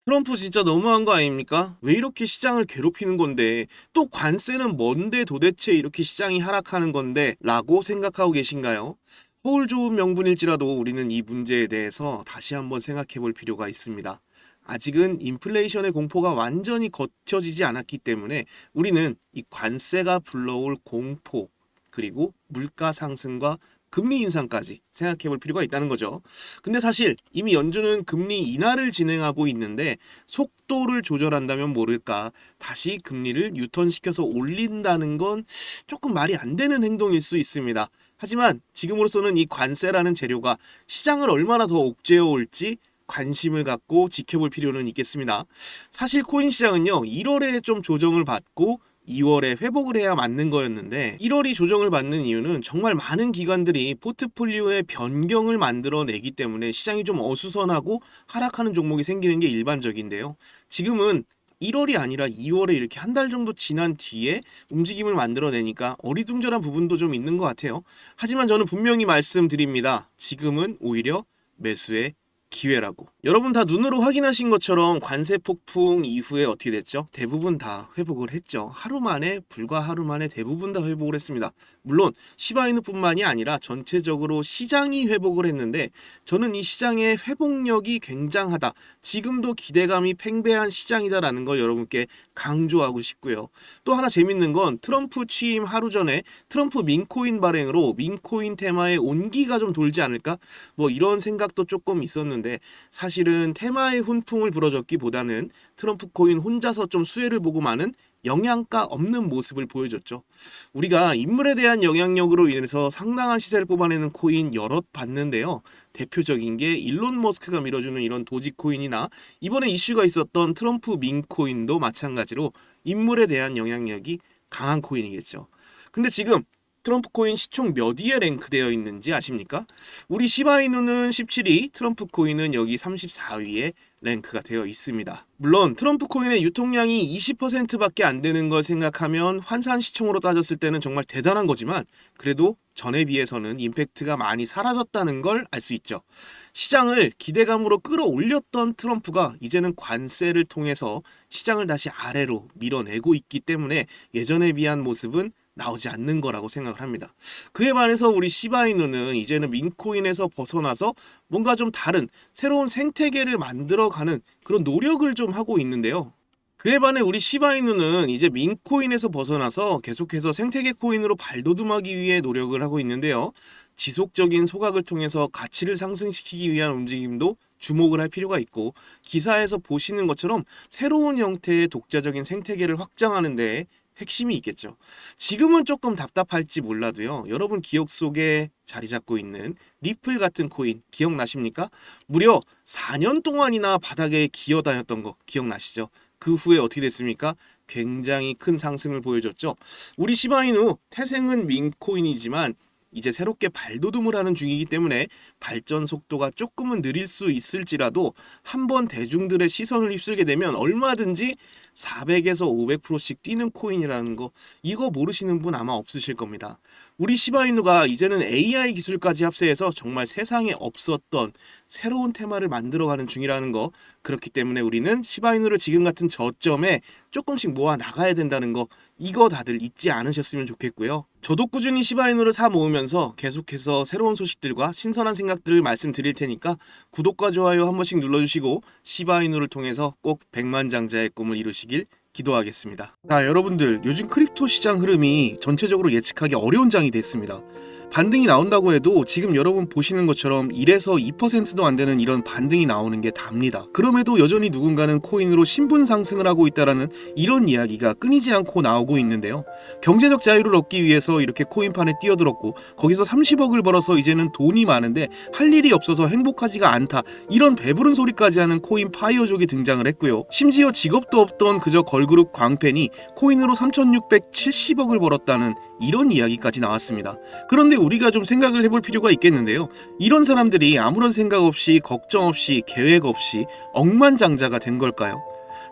트럼프 진짜 너무한 거 아닙니까? 왜 이렇게 시장을 괴롭히는 건데, 또 관세는 뭔데 도대체 이렇게 시장이 하락하는 건데 라고 생각하고 계신가요? 허울 좋은 명분일지라도 우리는 이 문제에 대해서 다시 한번 생각해 볼 필요가 있습니다. 아직은 인플레이션의 공포가 완전히 거쳐지지 않았기 때문에 우리는 이 관세가 불러올 공포, 그리고 물가 상승과 금리 인상까지 생각해 볼 필요가 있다는 거죠. 근데 사실 이미 연준은 금리 인하를 진행하고 있는데 속도를 조절한다면 모를까 다시 금리를 유턴시켜서 올린다는 건 조금 말이 안 되는 행동일 수 있습니다. 하지만 지금으로서는 이 관세라는 재료가 시장을 얼마나 더 옥죄어 올지 관심을 갖고 지켜볼 필요는 있겠습니다. 사실 코인 시장은요, 1월에 좀 조정을 받고 2월에 회복을 해야 맞는 거였는데 1월이 조정을 받는 이유는 정말 많은 기관들이 포트폴리오의 변경을 만들어내기 때문에 시장이 좀 어수선하고 하락하는 종목이 생기는 게 일반적인데요. 지금은 1월이 아니라 2월에 이렇게 한 달 정도 지난 뒤에 움직임을 만들어내니까 어리둥절한 부분도 좀 있는 것 같아요. 하지만 저는 분명히 말씀드립니다. 지금은 오히려 매수의 기회라고. 여러분 다 눈으로 확인하신 것처럼 관세 폭풍 이후에 어떻게 됐죠? 대부분 다 회복을 했죠. 불과 하루 만에 대부분 다 회복을 했습니다. 물론 시바이누뿐만이 아니라 전체적으로 시장이 회복을 했는데 저는 이 시장의 회복력이 굉장하다. 지금도 기대감이 팽배한 시장이다라는 걸 여러분께 강조하고 싶고요. 또 하나 재밌는 건 트럼프 취임 하루 전에 트럼프 민코인 발행으로 민코인 테마의 온기가 좀 돌지 않을까? 뭐 이런 생각도 조금 있었는데 사실은 테마의 훈풍을 불어줬기보다는 트럼프 코인 혼자서 좀 수혜를 보고 마는 영양가 없는 모습을 보여줬죠. 우리가 인물에 대한 영향력으로 인해서 상당한 시세를 뽑아내는 코인 여럿 봤는데요. 대표적인 게 일론 머스크가 밀어주는 이런 도지코인이나 이번에 이슈가 있었던 트럼프 민코인도 마찬가지로 인물에 대한 영향력이 강한 코인이겠죠. 근데 지금 트럼프 코인 시총 몇 위에 랭크되어 있는지 아십니까? 우리 시바이누는 17위, 트럼프 코인은 여기 34위에 랭크가 되어 있습니다. 물론 트럼프 코인의 유통량이 20%밖에 안 되는 걸 생각하면 환산 시총으로 따졌을 때는 정말 대단한 거지만 그래도 전에 비해서는 임팩트가 많이 사라졌다는 걸 알 수 있죠. 시장을 기대감으로 끌어올렸던 트럼프가 이제는 관세를 통해서 시장을 다시 아래로 밀어내고 있기 때문에 예전에 비한 모습은 나오지 않는 거라고 생각을 합니다. 그에 반해서 우리 시바이누는 이제는 민코인에서 벗어나서 뭔가 좀 다른 새로운 생태계를 만들어가는 그런 노력을 좀 하고 있는데요. 그에 반해 우리 시바이누는 이제 민코인에서 벗어나서 계속해서 생태계 코인으로 발돋움하기 위해 노력을 하고 있는데요. 지속적인 소각을 통해서 가치를 상승시키기 위한 움직임도 주목을 할 필요가 있고 기사에서 보시는 것처럼 새로운 형태의 독자적인 생태계를 확장하는 데 핵심이 있겠죠. 지금은 조금 답답할지 몰라도요. 여러분 기억 속에 자리 잡고 있는 리플 같은 코인 기억나십니까? 무려 4년 동안이나 바닥에 기어다녔던 거 기억나시죠? 그 후에 어떻게 됐습니까? 굉장히 큰 상승을 보여줬죠. 우리 시바이누 태생은 민코인이지만 이제 새롭게 발돋움을 하는 중이기 때문에 발전 속도가 조금은 느릴 수 있을지라도 한번 대중들의 시선을 휩쓸게 되면 얼마든지 400에서 500%씩 뛰는 코인이라는 거 이거 모르시는 분 아마 없으실 겁니다. 우리 시바이누가 이제는 AI 기술까지 합세해서 정말 세상에 없었던 새로운 테마를 만들어가는 중이라는 거 그렇기 때문에 우리는 시바이누를 지금 같은 저점에 조금씩 모아 나가야 된다는 거 이거 다들 잊지 않으셨으면 좋겠고요. 저도 꾸준히 시바이누를 사 모으면서 계속해서 새로운 소식들과 신선한 생각들을 말씀드릴 테니까 구독과 좋아요 한 번씩 눌러주시고 시바이누를 통해서 꼭 백만장자의 꿈을 이루시길 기도하겠습니다. 자, 여러분들 요즘 크립토 시장 흐름이 전체적으로 예측하기 어려운 장이 됐습니다. 반등이 나온다고 해도 지금 여러분 보시는 것처럼 1에서 2%도 안 되는 이런 반등이 나오는 게 답니다. 그럼에도 여전히 누군가는 코인으로 신분 상승을 하고 있다라는 이런 이야기가 끊이지 않고 나오고 있는데요. 경제적 자유를 얻기 위해서 이렇게 코인판에 뛰어들었고 거기서 30억을 벌어서 이제는 돈이 많은데 할 일이 없어서 행복하지가 않다. 이런 배부른 소리까지 하는 코인 파이어족이 등장을 했고요. 심지어 직업도 없던 그저 걸그룹 광팬이 코인으로 3,670억을 벌었다는 이런 이야기까지 나왔습니다. 그런데 우리가 좀 생각을 해볼 필요가 있겠는데요. 이런 사람들이 아무런 생각 없이 걱정 없이 계획 없이 억만장자가 된 걸까요?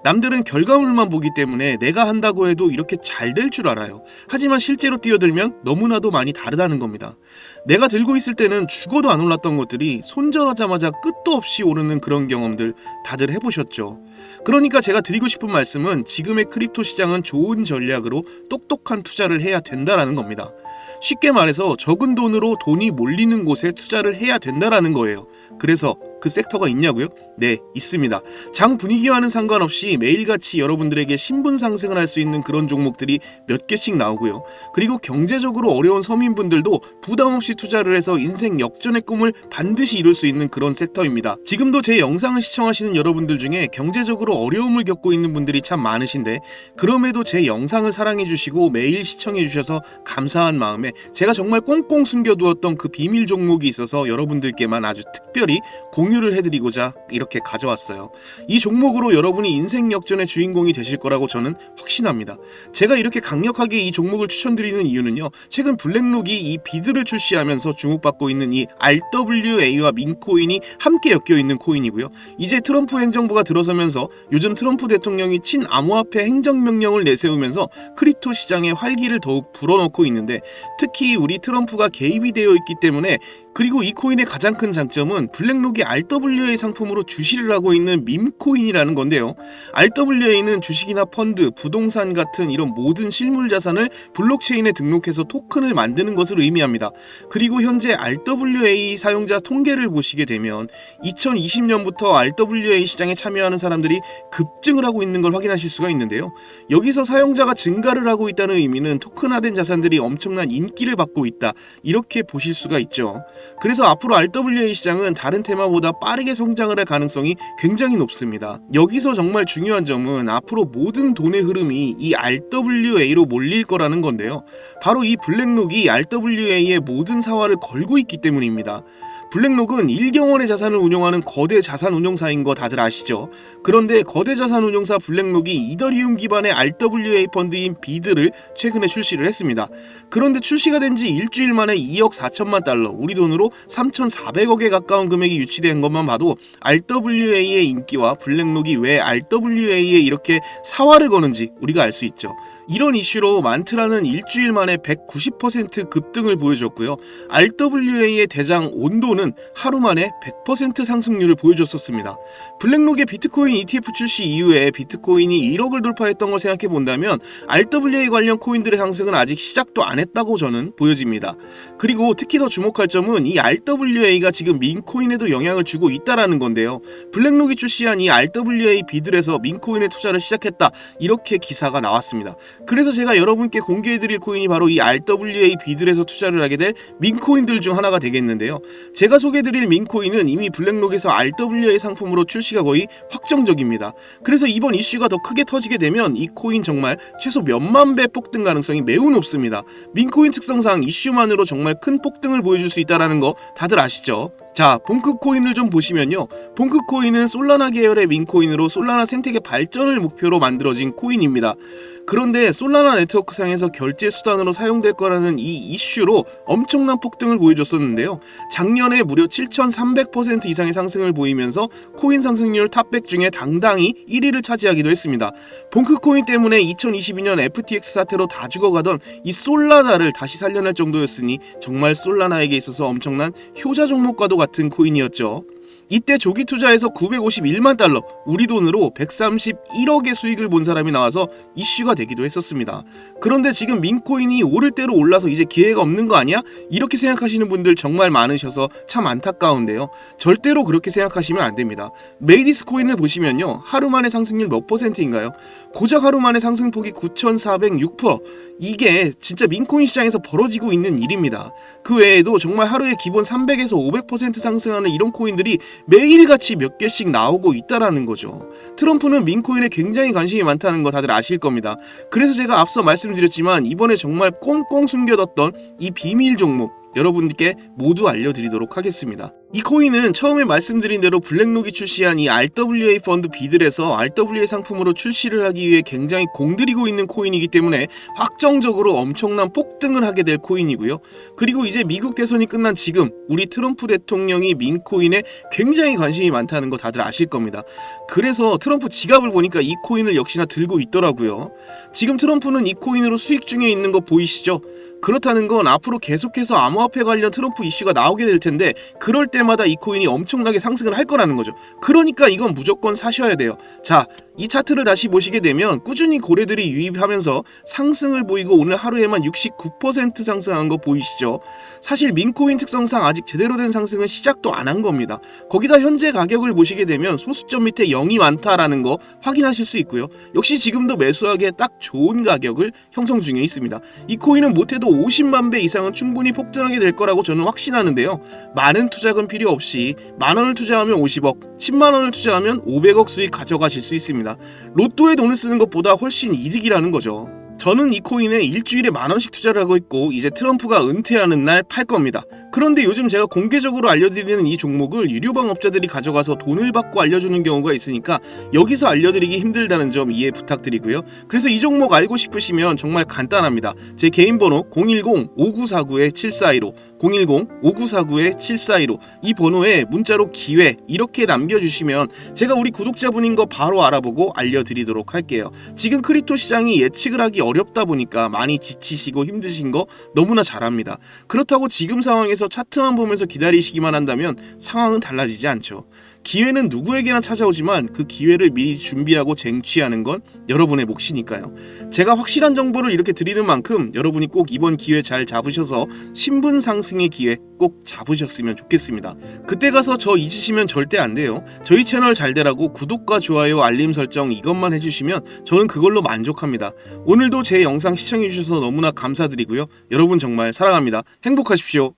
남들은 결과물만 보기 때문에 내가 한다고 해도 이렇게 잘 될 줄 알아요. 하지만 실제로 뛰어들면 너무나도 많이 다르다는 겁니다. 내가 들고 있을 때는 죽어도 안 올랐던 것들이 손절하자마자 끝도 없이 오르는 그런 경험들 다들 해보셨죠? 그러니까 제가 드리고 싶은 말씀은 지금의 크립토 시장은 좋은 전략으로 똑똑한 투자를 해야 된다라는 겁니다. 쉽게 말해서 적은 돈으로 돈이 몰리는 곳에 투자를 해야 된다라는 거예요. 그래서 그 섹터가 있냐고요? 네, 있습니다. 장 분위기와는 상관없이 매일같이 여러분들에게 신분 상승을 할 수 있는 그런 종목들이 몇 개씩 나오고요. 그리고 경제적으로 어려운 서민분들도 부담 없이 투자를 해서 인생 역전의 꿈을 반드시 이룰 수 있는 그런 섹터입니다. 지금도 제 영상을 시청하시는 여러분들 중에 경제적으로 어려움을 겪고 있는 분들이 참 많으신데 그럼에도 제 영상을 사랑해주시고 매일 시청해주셔서 감사한 마음에 제가 정말 꽁꽁 숨겨두었던 그 비밀 종목이 있어서 여러분들께만 아주 특별히 공유를 해드리고자 이렇게 가져왔어요. 이 종목으로 여러분이 인생 역전의 주인공이 되실 거라고 저는 확신합니다. 제가 이렇게 강력하게 이 종목을 추천드리는 이유는요. 최근 블랙록이 이 비드를 출시하면서 주목받고 있는 이 RWA와 민코인이 함께 엮여있는 코인이고요. 이제 트럼프 행정부가 들어서면서 요즘 트럼프 대통령이 친암호화폐 행정명령을 내세우면서 크립토 시장의 활기를 더욱 불어넣고 있는데 특히 우리 트럼프가 개입이 되어 있기 때문에 그리고 이 코인의 가장 큰 장점은 블랙록이 RWA 상품으로 주시를 하고 있는 밈코인이라는 건데요. RWA는 주식이나 펀드, 부동산 같은 이런 모든 실물 자산을 블록체인에 등록해서 토큰을 만드는 것을 의미합니다. 그리고 현재 RWA 사용자 통계를 보시게 되면 2020년부터 RWA 시장에 참여하는 사람들이 급증을 하고 있는 걸 확인하실 수가 있는데요. 여기서 사용자가 증가를 하고 있다는 의미는 토큰화된 자산들이 엄청난 인기를 받고 있다. 이렇게 보실 수가 있죠. 그래서 앞으로 RWA 시장은 다른 테마보다 빠르게 성장을 할 가능성이 굉장히 높습니다. 여기서 정말 중요한 점은 앞으로 모든 돈의 흐름이 이 RWA로 몰릴 거라는 건데요. 바로 이 블랙록이 RWA의 모든 사활을 걸고 있기 때문입니다. 블랙록은 1경원의 자산을 운용하는 거대 자산 운용사인 거 다들 아시죠? 그런데 거대 자산 운용사 블랙록이 이더리움 기반의 RWA 펀드인 비드를 최근에 출시를 했습니다. 그런데 출시가 된 지 일주일 만에 2억 4천만 달러, 우리 돈으로 3,400억에 가까운 금액이 유치된 것만 봐도 RWA의 인기와 블랙록이 왜 RWA에 이렇게 사활을 거는지 우리가 알 수 있죠. 이런 이슈로 만트라는 일주일 만에 190% 급등을 보여줬고요. RWA의 대장 온도는 하루 만에 100% 상승률을 보여줬었습니다. 블랙록의 비트코인 ETF 출시 이후에 비트코인이 1억을 돌파했던 걸 생각해 본다면 RWA 관련 코인들의 상승은 아직 시작도 안 했다고 저는 보여집니다. 그리고 특히 더 주목할 점은 이 RWA가 지금 민코인에도 영향을 주고 있다라는 건데요. 블랙록이 출시한 이 RWA 비들에서 민코인에 투자를 시작했다. 이렇게 기사가 나왔습니다. 그래서 제가 여러분께 공개해드릴 코인이 바로 이 RWA 비들에서 투자를 하게 될 민코인들 중 하나가 되겠는데요. 제가 소개해드릴 민코인은 이미 블랙록에서 RWA 상품으로 출시가 거의 확정적입니다. 그래서 이번 이슈가 더 크게 터지게 되면 이 코인 정말 최소 몇만 배 폭등 가능성이 매우 높습니다. 민코인 특성상 이슈만으로 정말 큰 폭등을 보여줄 수 있다는 거 다들 아시죠? 자, 봉크코인을 좀 보시면요. 봉크코인은 솔라나 계열의 민코인으로 솔라나 생태계 발전을 목표로 만들어진 코인입니다. 그런데 솔라나 네트워크상에서 결제 수단으로 사용될 거라는 이 이슈로 엄청난 폭등을 보여줬었는데요. 작년에 무려 7,300% 이상의 상승을 보이면서 코인 상승률 탑100 중에 당당히 1위를 차지하기도 했습니다. 봉크코인 때문에 2022년 FTX 사태로 다 죽어가던 이 솔라나를 다시 살려낼 정도였으니 정말 솔라나에게 있어서 엄청난 효자 종목과도 같은 코인이었죠. 이때 조기 투자에서 951만 달러, 우리 돈으로 131억의 수익을 본 사람이 나와서 이슈가 되기도 했었습니다. 그런데 지금 민코인이 오를 대로 올라서 이제 기회가 없는 거 아니야? 이렇게 생각하시는 분들 정말 많으셔서 참 안타까운데요. 절대로 그렇게 생각하시면 안 됩니다. 메이디스 코인을 보시면요. 하루 만에 상승률 몇 %인가요? 고작 하루 만에 상승폭이 9,406%. 이게 진짜 민코인 시장에서 벌어지고 있는 일입니다. 그 외에도 정말 하루에 기본 300에서 500% 상승하는 이런 코인들이 매일같이 몇 개씩 나오고 있다라는 거죠. 트럼프는 민코인에 굉장히 관심이 많다는 거 다들 아실 겁니다. 그래서 제가 앞서 말씀드렸지만 이번에 정말 꽁꽁 숨겨뒀던 이 비밀 종목 여러분께 모두 알려드리도록 하겠습니다. 이 코인은 처음에 말씀드린 대로 블랙록이 출시한 이 RWA 펀드 비들에서 RWA 상품으로 출시를 하기 위해 굉장히 공들이고 있는 코인이기 때문에 확정적으로 엄청난 폭등을 하게 될 코인이고요. 그리고 이제 미국 대선이 끝난 지금 우리 트럼프 대통령이 민코인에 굉장히 관심이 많다는 거 다들 아실 겁니다. 그래서 트럼프 지갑을 보니까 이 코인을 역시나 들고 있더라고요. 지금 트럼프는 이 코인으로 수익 중에 있는 거 보이시죠? 그렇다는 건 앞으로 계속해서 암호화폐 관련 트럼프 이슈가 나오게 될 텐데 그럴 때마다 이 코인이 엄청나게 상승을 할 거라는 거죠. 그러니까 이건 무조건 사셔야 돼요. 자, 이 차트를 다시 보시게 되면 꾸준히 고래들이 유입하면서 상승을 보이고 오늘 하루에만 69% 상승한 거 보이시죠? 사실 민코인 특성상 아직 제대로 된 상승은 시작도 안 한 겁니다. 거기다 현재 가격을 보시게 되면 소수점 밑에 0이 많다라는 거 확인하실 수 있고요. 역시 지금도 매수하기에 딱 좋은 가격을 형성 중에 있습니다. 이 코인은 못해도 50만 배 이상은 충분히 폭등하게 될 거라고 저는 확신하는데요. 많은 투자금 필요 없이 만원을 투자하면 50억, 10만원을 투자하면 500억 수익 가져가실 수 있습니다. 로또에 돈을 쓰는 것보다 훨씬 이득이라는 거죠. 저는 이 코인에 일주일에 만원씩 투자를 하고 있고 이제 트럼프가 은퇴하는 날 팔 겁니다. 그런데 요즘 제가 공개적으로 알려드리는 이 종목을 유료방업자들이 가져가서 돈을 받고 알려주는 경우가 있으니까 여기서 알려드리기 힘들다는 점 이해 부탁드리고요. 그래서 이 종목 알고 싶으시면 정말 간단합니다. 제 개인 번호 010-5949-7415 010-5949-7415 이 번호에 문자로 기회 이렇게 남겨주시면 제가 우리 구독자분인 거 바로 알아보고 알려드리도록 할게요. 지금 크립토 시장이 예측을 하기 어렵다 보니까 많이 지치시고 힘드신 거 너무나 잘 압니다. 그렇다고 지금 상황에서 차트만 보면서 기다리시기만 한다면 상황은 달라지지 않죠. 기회는 누구에게나 찾아오지만 그 기회를 미리 준비하고 쟁취하는 건 여러분의 몫이니까요. 제가 확실한 정보를 이렇게 드리는 만큼 여러분이 꼭 이번 기회 잘 잡으셔서 신분 상승의 기회 꼭 잡으셨으면 좋겠습니다. 그때 가서 저 잊으시면 절대 안 돼요. 저희 채널 잘 되라고 구독과 좋아요, 알림 설정 이것만 해주시면 저는 그걸로 만족합니다. 오늘도 제 영상 시청해주셔서 너무나 감사드리고요. 여러분 정말 사랑합니다. 행복하십시오.